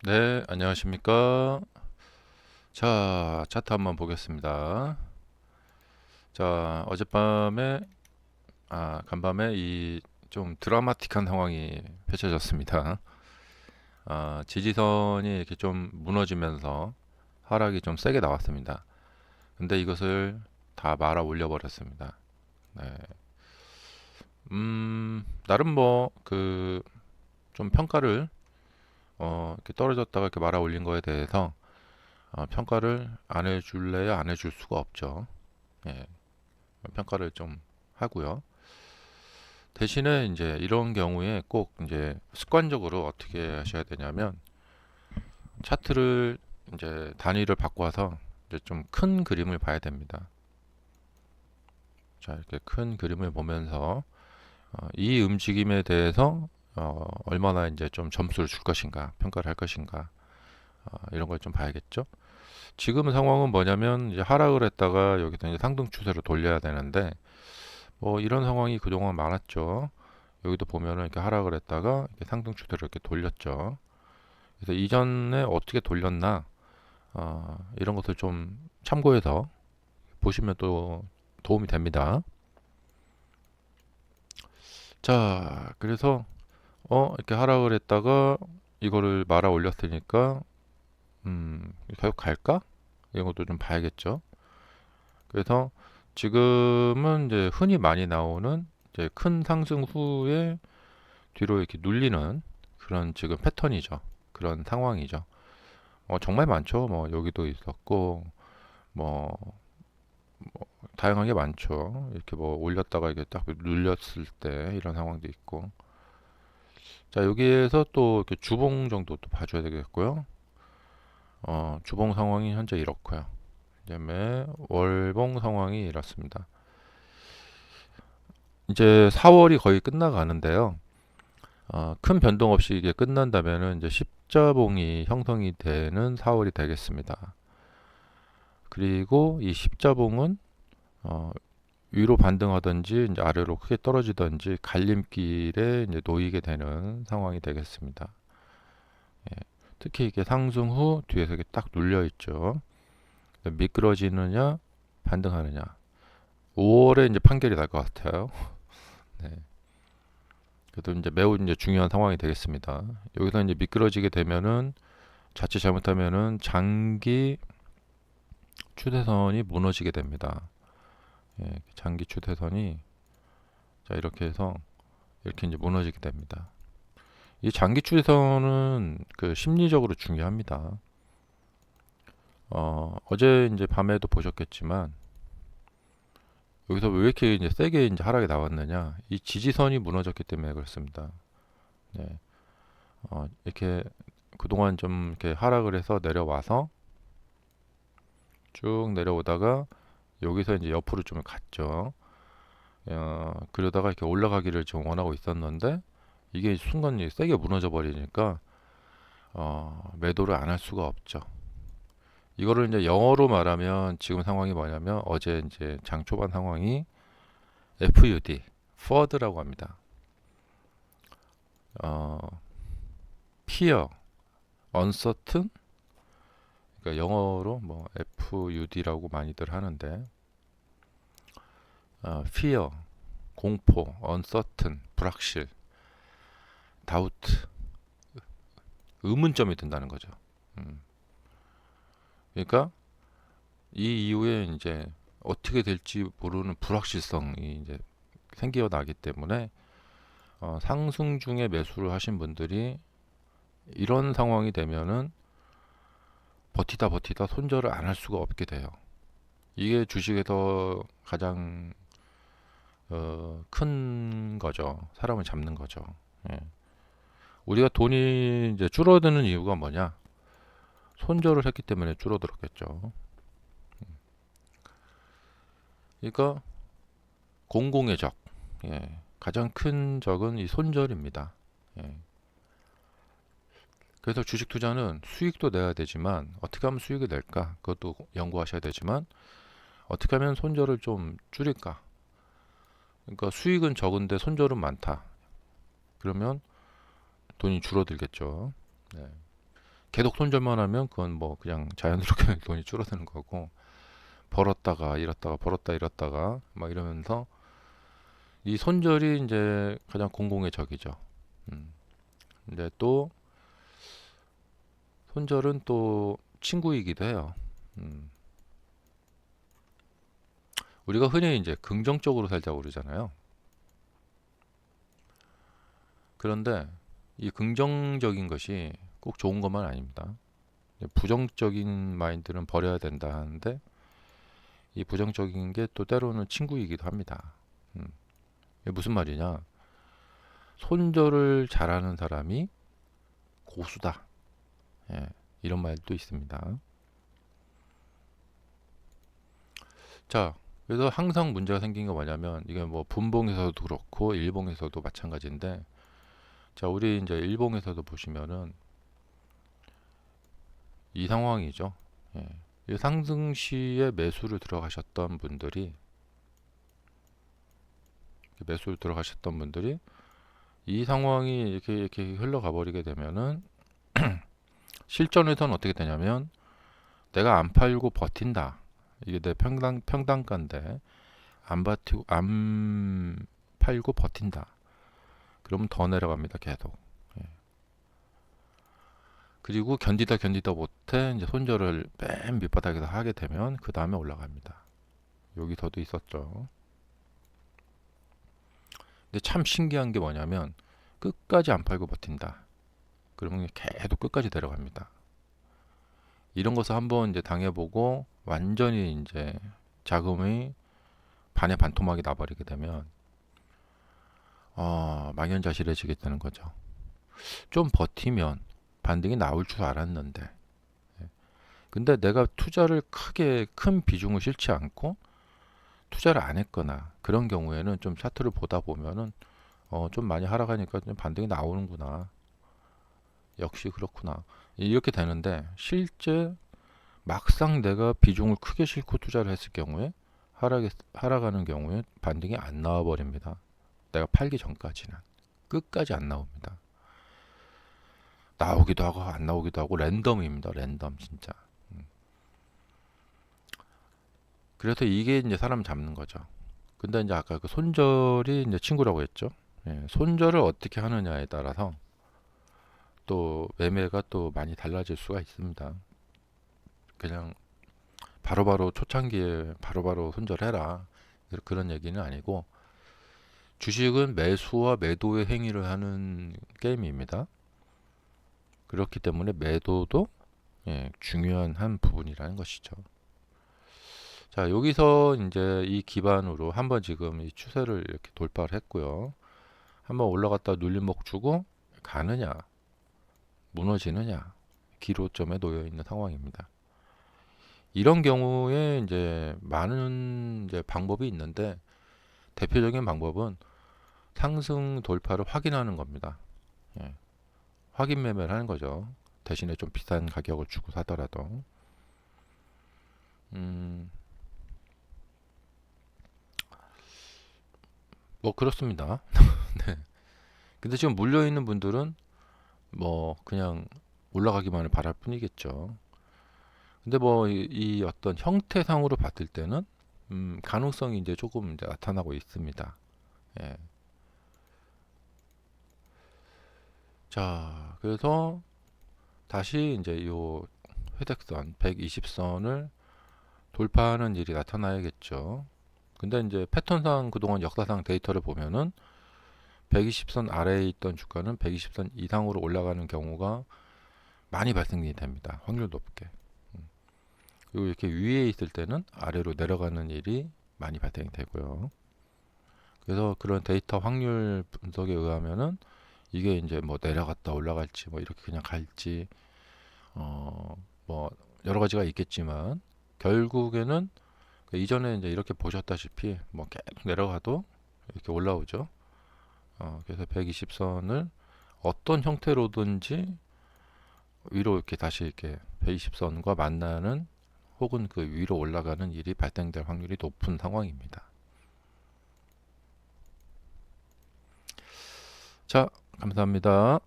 네, 안녕하십니까. 자, 차트 한번 보겠습니다. 자, 어젯밤에, 간밤에 이 좀 드라마틱한 상황이 펼쳐졌습니다. 지지선이 이렇게 좀 무너지면서 하락이 좀 세게 나왔습니다. 근데 이것을 다 말아 올려버렸습니다. 네. 나름 좀 평가를, 이렇게 떨어졌다가 이렇게 말아 올린 거에 대해서, 평가를 안 해줄래야 안 해줄 수가 없죠. 예. 평가를 좀 하고요. 대신에 이제 이런 경우에 꼭 이제 습관적으로 어떻게 하셔야 되냐면 차트를 이제 단위를 바꿔서 이제 좀 큰 그림을 봐야 됩니다. 자, 이렇게 큰 그림을 보면서 이 움직임에 대해서 얼마나 이제 좀 점수를 줄 것인가, 평가를 할 것인가, 이런 걸 좀 봐야겠죠. 지금 상황은 뭐냐면 이제 하락을 했다가 여기서 이제 상승 추세로 돌려야 되는데 뭐 이런 상황이 그동안 많았죠. 여기도 보면은 이렇게 하락을 했다가 이렇게 상승 추세로 이렇게 돌렸죠. 그래서 이전에 어떻게 돌렸나 이런 것을 좀 참고해서 보시면 또 도움이 됩니다. 자, 그래서 이렇게 하락을 했다가 이거를 말아 올렸으니까 계속 갈까? 이런 것도 좀 봐야겠죠. 그래서 지금은 이제 흔히 많이 나오는 이제 큰 상승 후에 뒤로 이렇게 눌리는 그런 지금 패턴이죠. 그런 상황이죠. 정말 많죠. 뭐 여기도 있었고 뭐 다양하게 많죠. 이렇게 뭐 올렸다가 이게 딱 눌렸을 때 이런 상황도 있고. 자, 여기에서 또 이렇게 주봉 정도 또 봐줘야 되겠고요. 주봉 상황이 현재 이렇고요. 그다음에 월봉 상황이 이렇습니다. 이제 4월이 거의 끝나가는데요. 큰 변동 없이 이게 끝난다면은 이제 십자봉이 형성이 되는 4월이 되겠습니다. 그리고 이 십자봉은 어, 위로 반등하든지 이제 아래로 크게 떨어지든지 갈림길에 이제 놓이게 되는 상황이 되겠습니다. 예. 특히 이게 상승 후 뒤에서 이게 딱 눌려 있죠. 미끄러지느냐 반등하느냐. 5월에 이제 판결이 날 것 같아요. 네. 그래도 이제 매우 이제 중요한 상황이 되겠습니다. 여기서 이제 미끄러지게 되면은 자칫 잘못하면은 장기 추세선이 무너지게 됩니다. 예, 장기 추세선이 자 이렇게 해서 이렇게 이제 무너지게 됩니다. 이 장기 추세선은 그 심리적으로 중요합니다. 어제 이제 밤에도 보셨겠지만 여기서 왜 이렇게 이제 세게 이제 하락이 나왔느냐? 이 지지선이 무너졌기 때문에 그렇습니다. 네. 이렇게 그동안 좀 이렇게 하락을 해서 내려와서 쭉 내려오다가 여기서 이제 옆으로 좀 갔죠. 그러다가 이렇게 올라가기를 좀 원하고 있었는데 이게 순간 세게 무너져 버리니까 매도를 안 할 수가 없죠. 이거를 이제 영어로 말하면 지금 상황이 뭐냐면 어제 이제 장 초반 상황이 FUD, FUD라고 합니다. 어, Fear, Uncertain, 그러니까 영어로 뭐 FUD라고 많이들 하는데 Fear, 공포, Uncertain, 불확실, Doubt, 의문점이 든다는 거죠. 음, 그러니까 이 이후에 이제 어떻게 될지 모르는 불확실성이 이제 생겨나기 때문에 상승 중에 매수를 하신 분들이 이런 상황이 되면은 버티다 손절을 안 할 수가 없게 돼요. 이게 주식에서 가장 큰 거죠. 사람을 잡는 거죠. 예. 우리가 돈이 이제 줄어드는 이유가 뭐냐? 손절을 했기 때문에 줄어들었겠죠. 그러니까 공공의 적, 예. 가장 큰 적은 이 손절입니다. 예. 그래서 주식 투자는 수익도 내야 되지만 어떻게 하면 수익이 낼까? 그것도 연구하셔야 되지만 어떻게 하면 손절을 좀 줄일까? 그러니까 수익은 적은데 손절은 많다. 그러면 돈이 줄어들겠죠. 네. 계속 손절만 하면 그건 뭐 그냥 자연스럽게 돈이 줄어드는 거고, 벌었다가 잃었다가 벌었다 잃었다가 막 이러면서 이 손절이 이제 가장 공공의 적이죠. 근데 또 손절은 또 친구이기도 해요. 음, 우리가 흔히 이제 긍정적으로 살자고 그러잖아요. 그런데 이 긍정적인 것이 꼭 좋은 것만 아닙니다. 부정적인 마인드는 버려야 된다 하는데, 이 부정적인 게 또 때로는 친구이기도 합니다. 음, 이게 무슨 말이냐? 손절을 잘하는 사람이 고수다. 예, 이런 말도 있습니다. 자, 그래서 항상 문제가 생긴 게 뭐냐면, 이게 뭐 분봉에서도 그렇고 일봉에서도 마찬가지인데, 자, 우리 이제 일봉에서도 보시면은 이 상황이죠. 예. 이 상승 시에 매수를 들어가셨던 분들이, 이 상황이 이렇게 흘러가 버리게 되면은 실전에서는 어떻게 되냐면, 내가 안 팔고 버틴다. 이게 내 평단가인데 안 팔고 버틴다. 그러면 더 내려갑니다. 계속. 예. 그리고 견디다 못해 이제 손절을 맨 밑바닥에서 하게 되면 그 다음에 올라갑니다. 여기서도 있었죠. 근데 참 신기한 게 뭐냐면, 끝까지 안 팔고 버틴다. 그러면 계속 끝까지 내려갑니다. 이런 것을 한번 이제 당해보고 완전히 이제 자금이 반에 반토막이 나버리게 되면 망연자실해지게 되는 거죠. 좀 버티면 반등이 나올 줄 알았는데, 근데 내가 투자를 큰 비중을 실지 않고 투자를 안 했거나 그런 경우에는 좀 차트를 보다 보면은 좀 많이 하락하니까 좀 반등이 나오는구나. 역시 그렇구나. 이렇게 되는데, 실제 막상 내가 비중을 크게 싣고 투자를 했을 경우에 하락하는 경우에 반등이 안 나와 버립니다. 내가 팔기 전까지는 끝까지 안 나옵니다. 나오기도 하고 안 나오기도 하고 랜덤입니다. 랜덤 진짜. 그래서 이게 이제 사람 잡는 거죠. 근데 이제 아까 그 손절이 이제 친구라고 했죠. 예, 손절을 어떻게 하느냐에 따라서 또 매매가 또 많이 달라질 수가 있습니다. 그냥 바로바로 초창기에 바로바로 손절해라, 그런 얘기는 아니고, 주식은 매수와 매도의 행위를 하는 게임입니다. 그렇기 때문에 매도도 중요한 한 부분이라는 것이죠. 자, 여기서 이제 이 기반으로 한번 지금 이 추세를 이렇게 돌파를 했고요. 한번 올라갔다 눌림목 주고 가느냐, 무너지느냐, 기로점에 놓여 있는 상황입니다. 이런 경우에 이제 많은 이제 방법이 있는데, 대표적인 방법은 상승 돌파를 확인하는 겁니다. 예, 확인 매매를 하는 거죠. 대신에 좀 비싼 가격을 주고 사더라도. 음, 뭐 그렇습니다. 네. 근데 지금 물려 있는 분들은 뭐 그냥 올라가기만을 바랄 뿐이겠죠. 근데 뭐 이 어떤 형태상으로 봤을 때는 가능성이 이제 조금 이제 나타나고 있습니다. 예. 자, 그래서 다시 이제 요 회색선 120선을 돌파하는 일이 나타나야겠죠. 근데 이제 패턴상 그동안 역사상 데이터를 보면은 120선 아래에 있던 주가는 120선 이상으로 올라가는 경우가 많이 발생이 됩니다. 확률 높게. 그리고 이렇게 위에 있을 때는 아래로 내려가는 일이 많이 발생이 되고요. 그래서 그런 데이터 확률 분석에 의하면은 이게 이제 뭐 내려갔다 올라갈지 뭐 이렇게 그냥 갈지 뭐 여러 가지가 있겠지만, 결국에는 그 이전에 이제 이렇게 보셨다시피 뭐 계속 내려가도 이렇게 올라오죠. 그래서 120선을 어떤 형태로든지 위로 이렇게 다시 이렇게 120선과 만나는, 혹은 그 위로 올라가는 일이 발생될 확률이 높은 상황입니다. 자, 감사합니다.